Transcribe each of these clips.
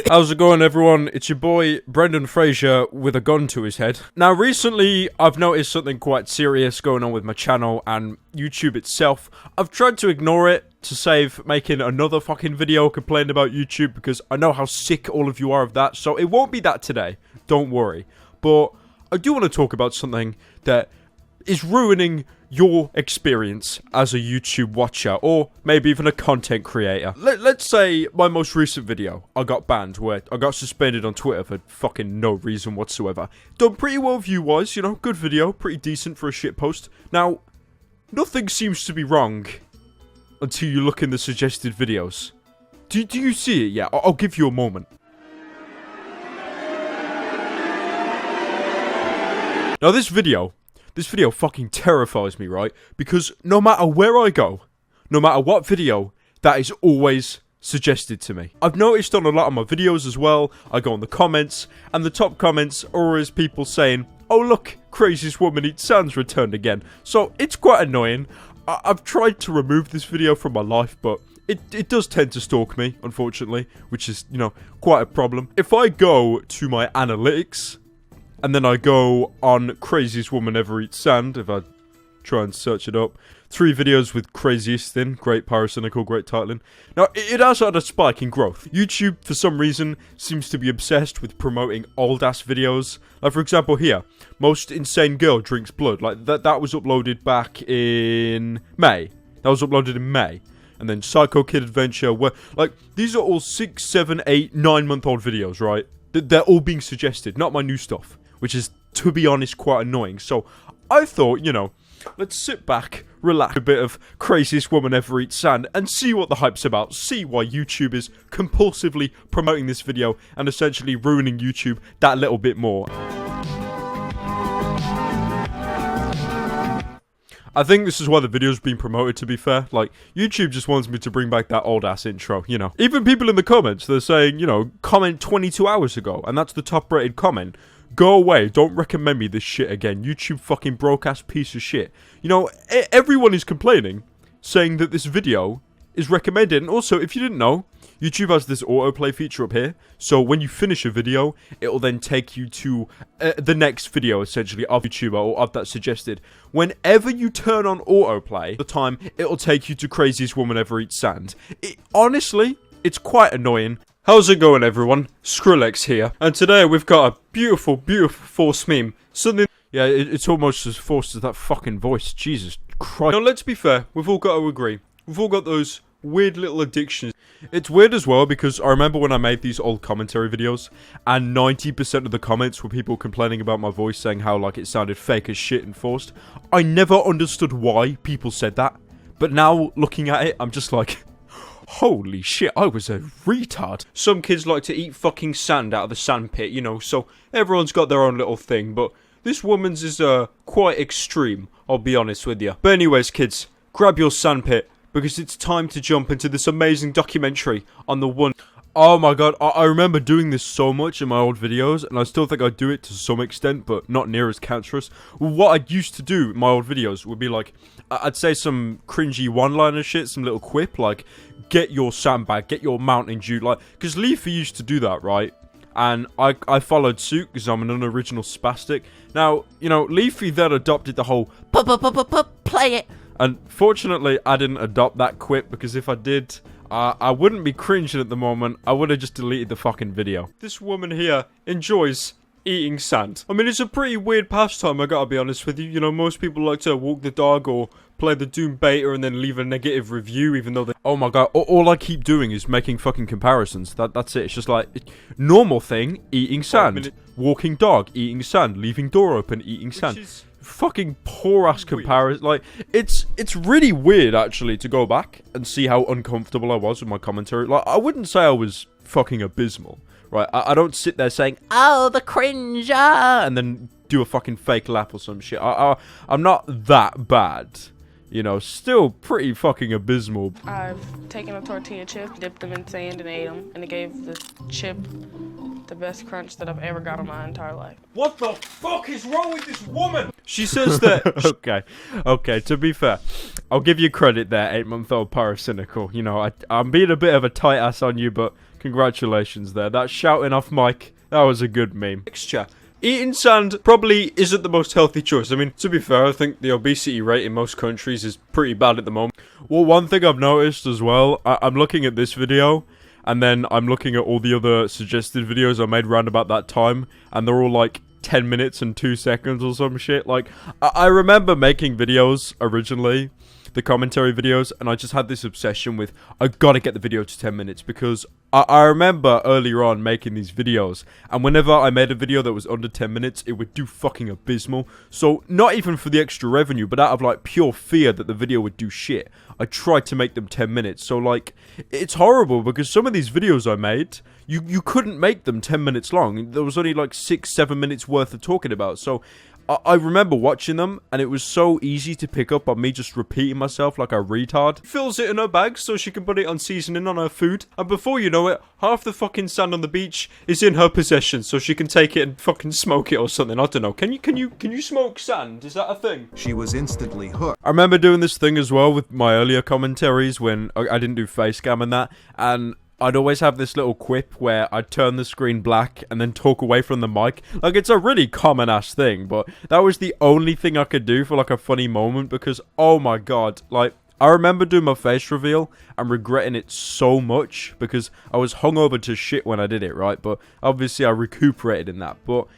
How's it going, everyone? It's your boy Brendan Fraser with a gun to his head. Now, recently I've noticed something quite serious going on with my channel and YouTube itself. I've tried to ignore it to save making another fucking video complaining about YouTube because I know how sick all of you are of that, so it won't be that today. Don't worry. But I do want to talk about something that is ruining your experience as a YouTube watcher, or maybe even a content creator. Let's say my most recent video, I got banned, where I got suspended on Twitter for fucking no reason whatsoever. Done pretty well view-wise, you know, good video, pretty decent for a shit post. Now, nothing seems to be wrong until you look in the suggested videos. Do you see it yet? I'll give you a moment. Now, this video fucking terrifies me, right? Because no matter where I go, no matter what video, that is always suggested to me. I've noticed on a lot of my videos as well, I go in the comments, and the top comments are always people saying, "Oh look, craziest woman eats sands returned again." So it's quite annoying. I've tried to remove this video from my life, but it does tend to stalk me, unfortunately, which is, you know, quite a problem. If I go to my analytics, and then I go on craziest woman ever eats sand, if I try and search it up. 3 videos with craziest in, great Pyrocynical, great titling. Now, it has had a spike in growth. YouTube, for some reason, seems to be obsessed with promoting old-ass videos. Like, for example, here, most insane girl drinks blood. Like, that was uploaded back in May. That was uploaded in May. And then Psycho Kid Adventure, where, like, these are all 6, 7, 8, 9-month-old videos, right? They're all being suggested, not my new stuff. Which is, to be honest, quite annoying. So, I thought, you know, let's sit back, relax a bit of craziest woman ever eats sand, and see what the hype's about. See why YouTube is compulsively promoting this video, and essentially ruining YouTube that little bit more. I think this is why the video's been promoted, to be fair. Like, YouTube just wants me to bring back that old-ass intro, you know. Even people in the comments, they're saying, you know, comment 22 hours ago, and that's the top-rated comment. Go away, don't recommend me this shit again. YouTube fucking broke-ass piece of shit. You know, everyone is complaining, saying that this video is recommended. And also, if you didn't know, YouTube has this autoplay feature up here. So when you finish a video, it'll then take you to the next video, essentially, of YouTuber or of that suggested. Whenever you turn on autoplay, the time, it'll take you to craziest woman ever eats sand. Honestly, it's quite annoying. How's it going, everyone? Skrillex here, and today we've got a beautiful, beautiful forced meme. Something, yeah, it's almost as forced as that fucking voice. Jesus Christ. Now, let's be fair, we've all got to agree. We've all got those weird little addictions. It's weird as well, because I remember when I made these old commentary videos, and 90% of the comments were people complaining about my voice, saying how, like, it sounded fake as shit and forced. I never understood why people said that, but now, looking at it, I'm just like, holy shit, I was a retard. Some kids like to eat fucking sand out of the sandpit, you know, so everyone's got their own little thing, but this woman's is quite extreme, I'll be honest with you. But anyways, kids, grab your sandpit, because it's time to jump into this amazing documentary on the one... Oh my god, I remember doing this so much in my old videos, and I still think I do it to some extent, but not near as cancerous. What I used to do in my old videos would be like, I'd say some cringy one-liner shit, some little quip, like, get your sandbag, get your Mountain Dew, like, because Leafy used to do that, right? And I followed suit, because I'm an unoriginal spastic. Now, you know, Leafy then adopted the whole, play it. And fortunately, I didn't adopt that quip, because if I did... I wouldn't be cringing at the moment. I would have just deleted the fucking video. This woman here enjoys eating sand. I mean, it's a pretty weird pastime, I gotta be honest with you. You know, most people like to walk the dog or play the Doom beta and then leave a negative review, even though they... Oh my god, all I keep doing is making fucking comparisons. That's it. It's just like, normal thing, eating sand. Walking dog, eating sand. Leaving door open, eating sand. Fucking poor ass comparison. Like, it's really weird actually to go back and see how uncomfortable I was with my commentary. Like, I wouldn't say I was fucking abysmal, right? I don't sit there saying, oh, the cringe, and then do a fucking fake laugh or some shit. I'm not that bad. You know, still pretty fucking abysmal. I've taken a tortilla chip, dipped them in sand, and ate them, and it gave the chip the best crunch that I've ever got in my entire life. What the fuck is wrong with this woman? She says that... Okay, to be fair, I'll give you credit there, 8-month-old Pyrocynical. You know, I'm being a bit of a tight ass on you, but Congratulations there. That shouting off mic, that was a good meme. Mixture. Eating sand probably isn't the most healthy choice. I mean, to be fair, I think the obesity rate in most countries is pretty bad at the moment. Well, one thing I've noticed as well, I'm looking at this video, and then I'm looking at all the other suggested videos I made around about that time, and they're all like 10 minutes and 2 seconds or some shit. Like, I remember making videos originally, the commentary videos, and I just had this obsession with, I gotta get the video to 10 minutes, because I remember earlier on making these videos, and whenever I made a video that was under 10 minutes, it would do fucking abysmal. So, not even for the extra revenue, but out of like pure fear that the video would do shit, I tried to make them 10 minutes. So like, it's horrible, because some of these videos I made, you couldn't make them 10 minutes long. There was only like 6-7 minutes worth of talking about. So I remember watching them, and it was so easy to pick up on me just repeating myself like a retard. Fills it in her bag so she can put it on seasoning on her food, and before you know it, half the fucking sand on the beach is in her possession, so she can take it and fucking smoke it or something. I don't know. Can you smoke sand? Is that a thing? She was instantly hooked. I remember doing this thing as well with my earlier commentaries when I didn't do face cam and that, and I'd always have this little quip where I'd turn the screen black and then talk away from the mic. Like, it's a really common-ass thing, but that was the only thing I could do for, like, a funny moment, because, oh my god, like, I remember doing my face reveal and regretting it so much, because I was hungover to shit when I did it, right? But, obviously, I recuperated in that, but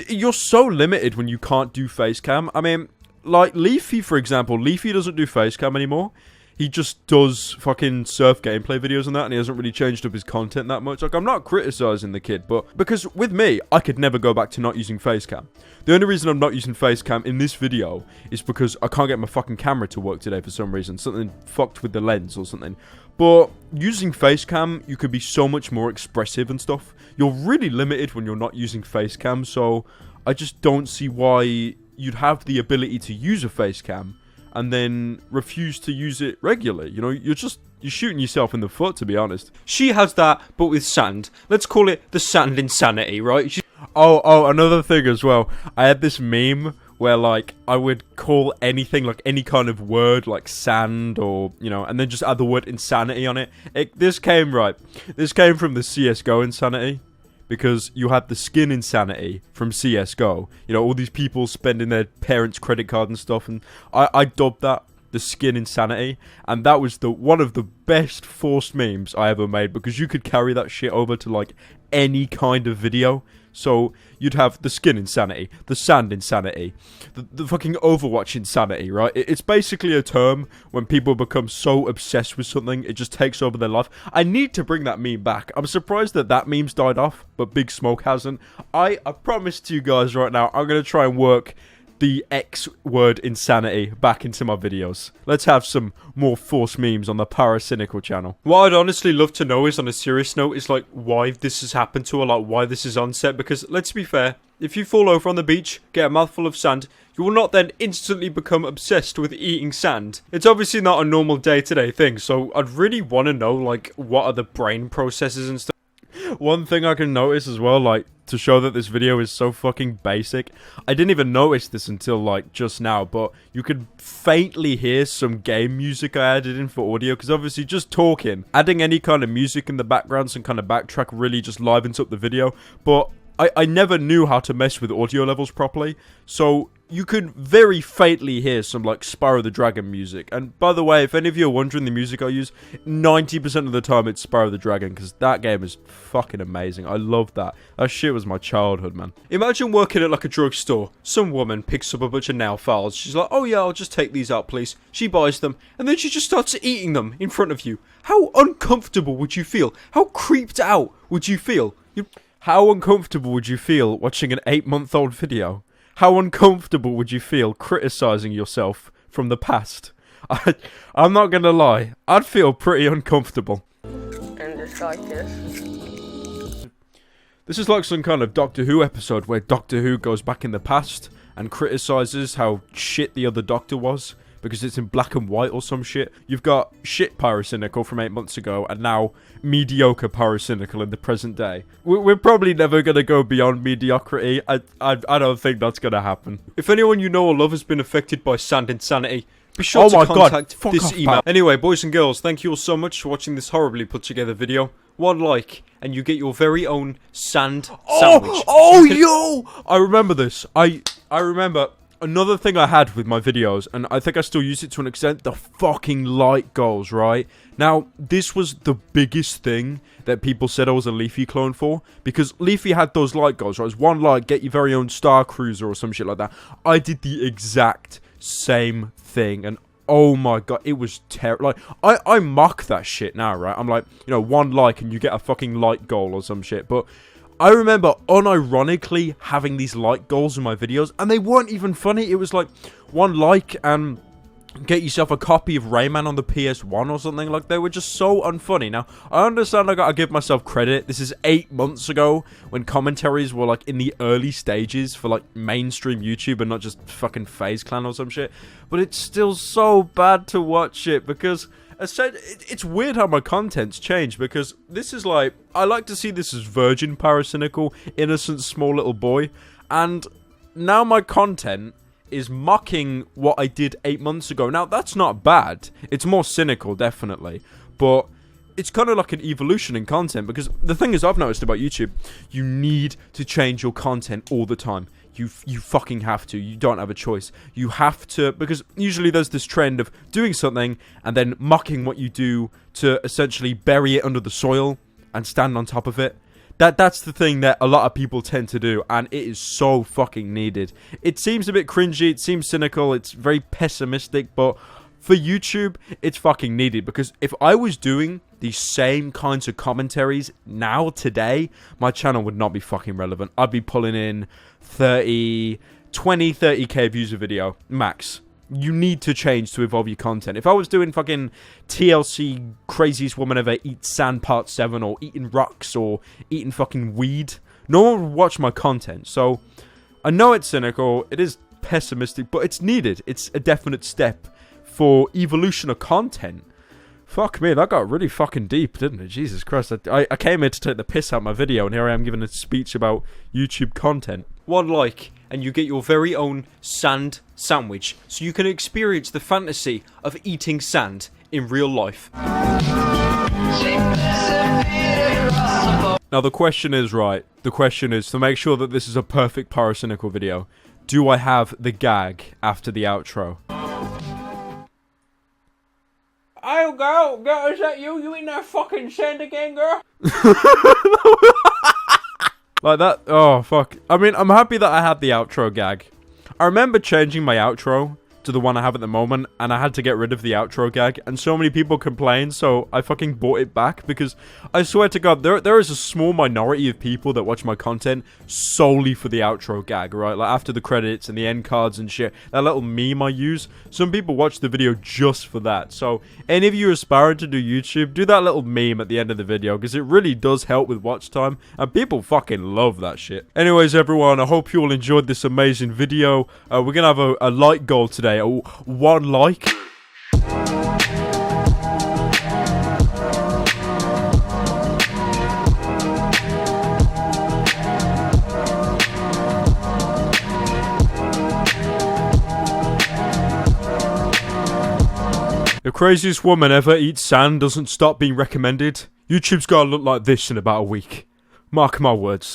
you're so limited when you can't do face cam. I mean, like, Leafy, for example, Leafy doesn't do face cam anymore. He just does fucking surf gameplay videos and that, and he hasn't really changed up his content that much. Like, I'm not criticizing the kid, but because with me, I could never go back to not using facecam. The only reason I'm not using facecam in this video is because I can't get my fucking camera to work today for some reason. Something fucked with the lens or something. But using facecam, you could be so much more expressive and stuff. You're really limited when you're not using facecam, so I just don't see why you'd have the ability to use a facecam and then refuse to use it regularly. You know, you're shooting yourself in the foot, to be honest. She has that, but with sand. Let's call it the sand insanity, right? Oh, another thing as well. I had this meme where, like, I would call anything, like, any kind of word, like sand or, you know, and then just add the word insanity on it. This came from the CSGO insanity. Because you had the skin insanity from CSGO. You know, all these people spending their parents' credit card and stuff. And I dubbed that the skin insanity. And that was one of the best forced memes I ever made. Because you could carry that shit over to, like, any kind of video. So, you'd have the skin insanity, the sand insanity, the fucking Overwatch insanity, right? It's basically a term when people become so obsessed with something, it just takes over their life. I need to bring that meme back. I'm surprised that meme's died off, but Big Smoke hasn't. I promise to you guys right now, I'm going to try and work the X word insanity back into my videos. Let's have some more forced memes on the Pyrocynical channel. What I'd honestly love to know is, on a serious note, is like why this has happened to her, like why this is on set, because let's be fair, if you fall over on the beach, get a mouthful of sand, you will not then instantly become obsessed with eating sand. It's obviously not a normal day-to-day thing, so I'd really want to know, like, what are the brain processes and stuff. One thing I can notice as well, like, to show that this video is so fucking basic, I didn't even notice this until, like, just now, but you could faintly hear some game music I added in for audio, because obviously just talking, adding any kind of music in the background, some kind of backtrack really just livens up the video, but I never knew how to mess with audio levels properly, so you could very faintly hear some, like, Spyro the Dragon music. And by the way, if any of you are wondering the music I use, 90% of the time it's Spyro the Dragon, because that game is fucking amazing. I love that. That shit was my childhood, man. Imagine working at, like, a drugstore. Some woman picks up a bunch of nail files. She's like, oh yeah, I'll just take these out, please. She buys them, and then she just starts eating them in front of you. How uncomfortable would you feel? How creeped out would you feel? How uncomfortable would you feel watching an 8-month-old video? How uncomfortable would you feel criticizing yourself from the past? I'm not gonna lie, I'd feel pretty uncomfortable. And just like this. This is like some kind of Doctor Who episode where Doctor Who goes back in the past and criticizes how shit the other Doctor was, because it's in black and white or some shit. You've got shit Pyrocynical from 8 months ago, and now mediocre Pyrocynical in the present day. We're probably never gonna go beyond mediocrity. I don't think that's gonna happen. If anyone you know or love has been affected by sand insanity, be sure to contact Fuck this off, email. pal. Anyway, boys and girls, thank you all so much for watching this horribly put together video. One like, and you get your very own sand sandwich. I remember this. I remember another thing I had with my videos, and I think I still use it to an extent, the fucking light goals, right? Now, this was the biggest thing that people said I was a Leafy clone for, because Leafy had those light goals, right? It was one light, get your very own Star Cruiser or some shit like that. I did the exact same thing, and oh my god, it was terrible. Like, I mock that shit now, right? I'm like, you know, one like and you get a fucking light goal or some shit, but I remember unironically having these like goals in my videos, and they weren't even funny. It was like, one like and get yourself a copy of Rayman on the PS1 or something. Like, they were just so unfunny. Now, I understand I gotta give myself credit. This is 8 months ago when commentaries were like in the early stages for like mainstream YouTube and not just fucking FaZe Clan or some shit. But it's still so bad to watch it because it's weird how my content's changed, because this is like, I like to see this as virgin Pyrocynical, innocent small little boy, and now my content is mocking what I did 8 months ago. Now, that's not bad. It's more cynical, definitely, but it's kind of like an evolution in content, because the thing is, I've noticed about YouTube, you need to change your content all the time. You fucking have to. You don't have a choice. You have to, because usually there's this trend of doing something and then mocking what you do to essentially bury it under the soil and stand on top of it. That's the thing that a lot of people tend to do, and it is so fucking needed. It seems a bit cringy, it seems cynical, it's very pessimistic, but for YouTube, it's fucking needed, because if I was doing these same kinds of commentaries now, today, my channel would not be fucking relevant. I'd be pulling in 30k views a video, max. You need to change to evolve your content. If I was doing fucking TLC craziest woman ever eats sand part 7 or eating rocks or eating fucking weed, no one would watch my content. So I know it's cynical, it is pessimistic, but it's needed. It's a definite step for evolution of content. Fuck me, that got really fucking deep, didn't it? Jesus Christ, I came here to take the piss out of my video, and here I am giving a speech about YouTube content. One like, and you get your very own sand sandwich, so you can experience the fantasy of eating sand in real life. Now the question is, right, the question is, to make sure that this is a perfect Pyrocynical video, do I have the gag after the outro? Hey girl, is that you? You eating that fucking sand again, girl? Like that? Oh, fuck. I mean, I'm happy that I had the outro gag. I remember changing my outro to the one I have at the moment, and I had to get rid of the outro gag, and so many people complained, so I fucking bought it back, because I swear to God, there is a small minority of people that watch my content solely for the outro gag, right? Like, after the credits and the end cards and shit, that little meme I use, some people watch the video just for that. So, any of you aspiring to do YouTube, do that little meme at the end of the video, because it really does help with watch time, and people fucking love that shit. Anyways, everyone, I hope you all enjoyed this amazing video. We're gonna have a like goal today. One like. The craziest woman ever eats sand doesn't stop being recommended. YouTube's gotta look like this in about a week. Mark my words.